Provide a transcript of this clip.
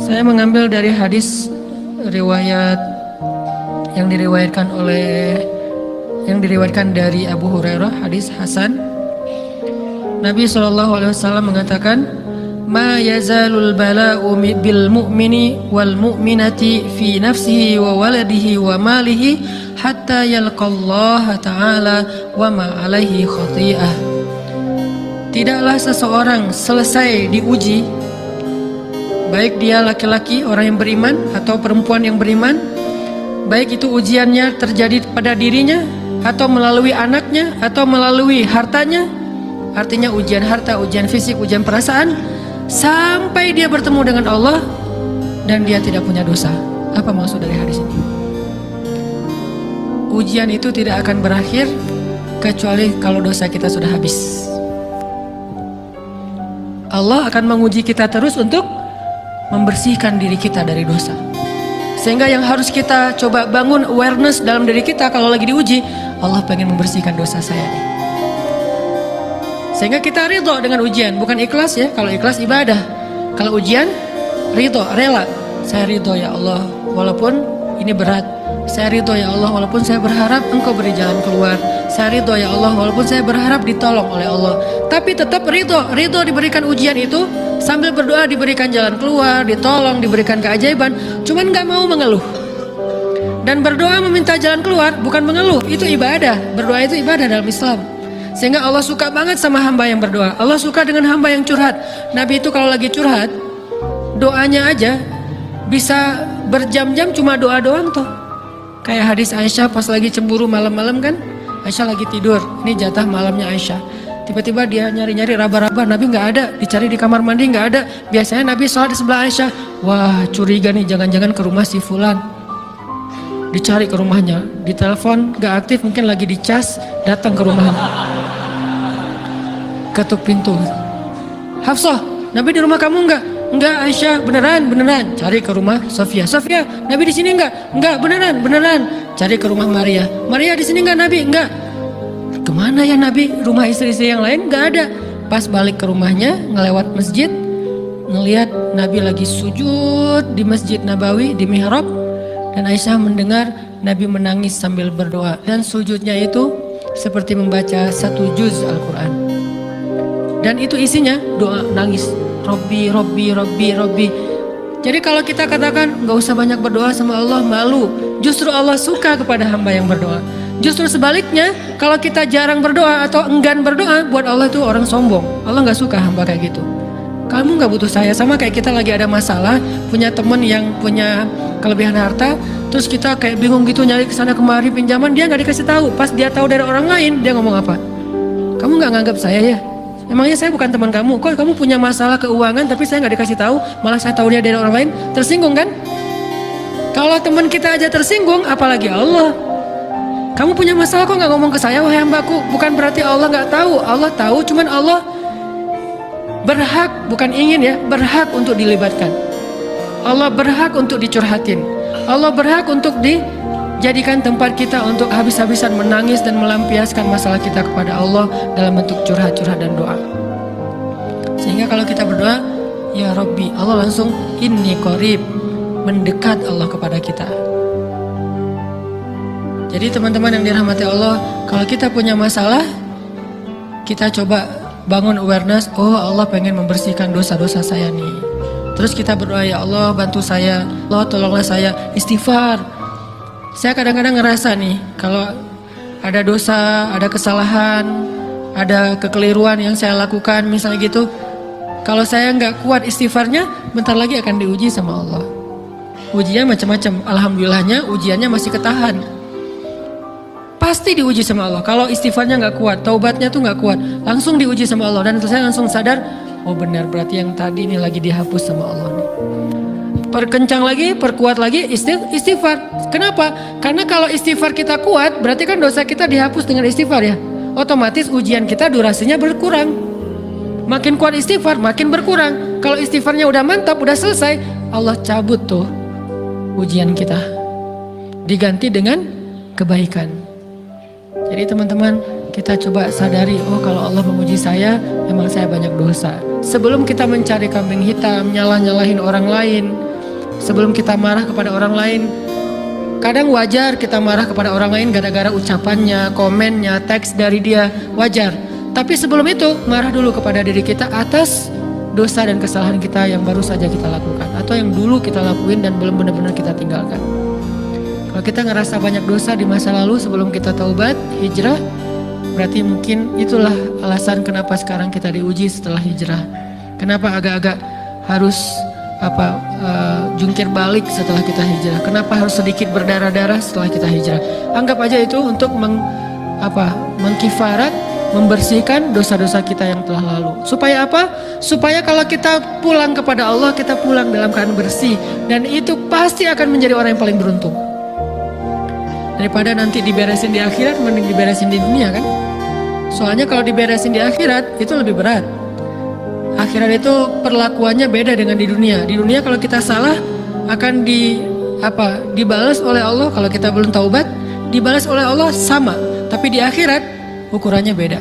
Saya mengambil dari hadis riwayat yang diriwayatkan dari Abu Hurairah, hadis Hasan. Nabi SAW mengatakan, "Ma yazalul bala'u bil mu'mini wal mu'minati fi nafsihi wa waladihi wa malihi hatta yalqallaha ta'ala wa ma alaihi khati'ah." Tidaklah seseorang selesai diuji, baik dia laki-laki orang yang beriman atau perempuan yang beriman, baik itu ujiannya terjadi pada dirinya atau melalui anaknya atau melalui hartanya, artinya ujian harta, ujian fisik, ujian perasaan, sampai dia bertemu dengan Allah dan dia tidak punya dosa. Apa maksud dari hadis ini? Ujian itu tidak akan berakhir kecuali kalau dosa kita sudah habis. Allah akan menguji kita terus untuk membersihkan diri kita dari dosa. Sehingga yang harus kita coba bangun awareness dalam diri kita kalau lagi diuji, Allah pengen membersihkan dosa saya nih. Sehingga kita ridho dengan ujian, bukan ikhlas ya. Kalau ikhlas ibadah, kalau ujian ridho, rela. Saya ridho ya Allah, walaupun ini berat. Saya ridho ya Allah, walaupun saya berharap Engkau beri jalan keluar. Saya ridho ya Allah, walaupun saya berharap ditolong oleh Allah. Tapi tetap ridho diberikan ujian itu, sambil berdoa diberikan jalan keluar, ditolong, diberikan keajaiban. Cuman gak mau mengeluh. Dan berdoa meminta jalan keluar bukan mengeluh, itu ibadah. Berdoa itu ibadah dalam Islam. Sehingga Allah suka banget sama hamba yang berdoa. Allah suka dengan hamba yang curhat. Nabi itu kalau lagi curhat, doanya aja bisa berjam-jam cuma doa doang tuh. Kayak hadis Aisyah pas lagi cemburu malam-malam kan, Aisyah lagi tidur, ini jatah malamnya Aisyah. Tiba-tiba dia nyari-nyari raba-raba, Nabi nggak ada, dicari di kamar mandi nggak ada. Biasanya Nabi sholat di sebelah Aisyah. Wah, curiga nih, jangan-jangan ke rumah si Fulan. Dicari ke rumahnya, ditelepon nggak aktif, mungkin lagi dicas, datang ke rumahnya. Ketuk pintu. Hafsah, Nabi di rumah kamu enggak? Enggak Aisyah, beneran. Cari ke rumah Sofia. Sofia, Nabi di sini enggak? Enggak, beneran. Cari ke rumah Maria. Maria di sini enggak Nabi? Enggak. Kemana ya Nabi? Rumah istri-istri yang lain enggak ada. Pas balik ke rumahnya, ngelewat masjid, ngelihat Nabi lagi sujud di Masjid Nabawi di mihrab, dan Aisyah mendengar Nabi menangis sambil berdoa, dan sujudnya itu seperti membaca satu juz Al-Quran. Dan itu isinya doa nangis. Robbi. Jadi kalau kita katakan gak usah banyak berdoa sama Allah, malu. Justru Allah suka kepada hamba yang berdoa. Justru sebaliknya, kalau kita jarang berdoa atau enggan berdoa, buat Allah itu orang sombong. Allah gak suka hamba kayak gitu. Kamu gak butuh saya. Sama kayak kita lagi ada masalah, punya teman yang punya kelebihan harta, terus kita kayak bingung gitu nyari kesana kemari pinjaman, dia gak dikasih tahu. Pas dia tahu dari orang lain, dia ngomong apa? Kamu gak nganggap saya ya? Emangnya saya bukan teman kamu? Kok kamu punya masalah keuangan tapi saya nggak dikasih tahu, malah saya tahu dia dari orang lain? Tersinggung kan? Kalau teman kita aja tersinggung, apalagi Allah. Kamu punya masalah kok nggak ngomong ke saya, wahai hambaku? Bukan berarti Allah nggak tahu. Allah tahu, cuman Allah berhak, bukan ingin ya, berhak untuk dilibatkan. Allah berhak untuk dicurhatin. Allah berhak untuk dijadikan tempat kita untuk habis-habisan menangis dan melampiaskan masalah kita kepada Allah dalam bentuk curhat-curhat dan doa. Sehingga kalau kita berdoa, ya Rabbi, Allah langsung inni qarib, mendekat Allah kepada kita. Jadi teman-teman yang dirahmati Allah, kalau kita punya masalah, kita coba bangun awareness, oh Allah pengen membersihkan dosa-dosa saya nih. Terus kita berdoa, ya Allah bantu saya, Allah tolonglah saya, istighfar. Saya kadang-kadang ngerasa nih, kalau ada dosa, ada kesalahan, ada kekeliruan yang saya lakukan misalnya gitu, kalau saya nggak kuat istighfarnya, bentar lagi akan diuji sama Allah. Ujinya macam-macam. Alhamdulillahnya ujiannya masih ketahan. Pasti diuji sama Allah. Kalau istighfarnya nggak kuat, taubatnya tuh nggak kuat, langsung diuji sama Allah. Dan saya langsung sadar, oh benar, berarti yang tadi ini lagi dihapus sama Allah nih. Perkencang lagi, perkuat lagi istighfar. Kenapa? Karena kalau istighfar kita kuat, berarti kan dosa kita dihapus dengan istighfar ya. Otomatis ujian kita durasinya berkurang. Makin kuat istighfar, makin berkurang. Kalau istighfarnya udah mantap, udah selesai, Allah cabut tuh ujian kita. Diganti dengan kebaikan. Jadi teman-teman, kita coba sadari, oh kalau Allah menguji saya, memang saya banyak dosa. Sebelum kita mencari kambing hitam, nyalah-nyalahin orang lain, sebelum kita marah kepada orang lain. Kadang wajar kita marah kepada orang lain gara-gara ucapannya, komennya, teks dari dia, wajar. Tapi sebelum itu marah dulu kepada diri kita atas dosa dan kesalahan kita yang baru saja kita lakukan, atau yang dulu kita lakuin dan belum benar-benar kita tinggalkan. Kalau kita ngerasa banyak dosa di masa lalu sebelum kita taubat, hijrah, berarti mungkin itulah alasan kenapa sekarang kita diuji setelah hijrah. Kenapa agak-agak harus jungkir balik setelah kita hijrah? Kenapa harus sedikit berdarah-darah setelah kita hijrah? Anggap aja itu untuk mengkifarat, membersihkan dosa-dosa kita yang telah lalu. Supaya apa? Supaya kalau kita pulang kepada Allah, kita pulang dalam keadaan bersih, dan itu pasti akan menjadi orang yang paling beruntung. Daripada nanti diberesin di akhirat, mending diberesin di dunia kan? Soalnya kalau diberesin di akhirat itu lebih berat. Akhirat itu perlakuannya beda dengan di dunia. Di dunia kalau kita salah akan dibalas oleh Allah. Kalau kita belum taubat, dibalas oleh Allah sama. Tapi di akhirat ukurannya beda.